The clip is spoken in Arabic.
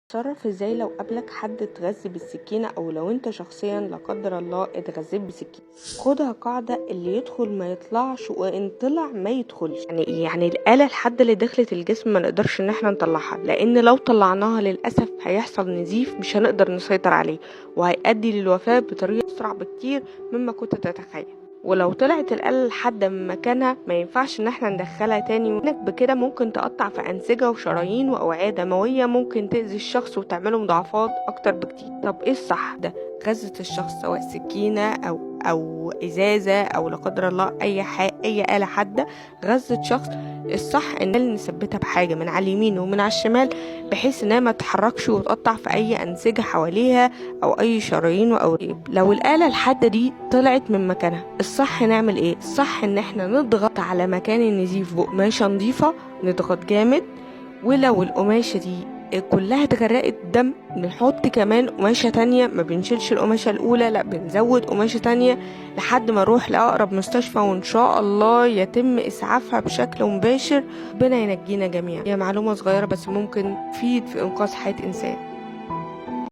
تتصرف ازاي لو قابلك حد اتغذى بالسكينة او لو انت شخصيا لا قدر الله اتغذيت بسكينة؟ خدها قاعدة: اللي يدخل ما يطلعش، وان طلع ما يدخلش. يعني الآلة الحادة اللي دخلت الجسم ما نقدرش ان احنا نطلعها، لان لو طلعناها للأسف هيحصل نزيف مش هنقدر نسيطر عليه، وهيؤدي للوفاة بطريقة اسرع بكتير مما كنت تتخيل. ولو طلعت الآلة لحد من مكانها ما ينفعش ان احنا ندخلها تاني، وانك بكده ممكن تقطع في أنسجة وشرايين وأوعية دموية، ممكن تأذي الشخص وتعمله مضاعفات أكتر بكتير. طب ايه الصح؟ ده غزة الشخص سواء سكينة أو إزازة أو لا قدر الله أي آلة حادة غزة شخص، الصح ان نثبتها بحاجة من على اليمين ومن على الشمال، بحيث انها ما تتحركش وتقطع في أي أنسجة حواليها أو أي شرايين وأوعية. لو الآلة الحادة دي طلعت من مكانها، الصح نعمل ايه؟ الصح ان احنا نضغط على مكان النزيف بقماشة نظيفة، نضغط جامد. ولو القماشة دي كلها اتغرقت دم، نحط كمان قماشة تانية، ما بنشيلش القماشة الأولى، لا بنزود قماشة تانية لحد ما نروح لأقرب مستشفى، وإن شاء الله يتم إسعافها بشكل مباشر. ربنا ينجينا جميعا. هي معلومة صغيرة بس ممكن تفيد في إنقاذ حياة إنسان.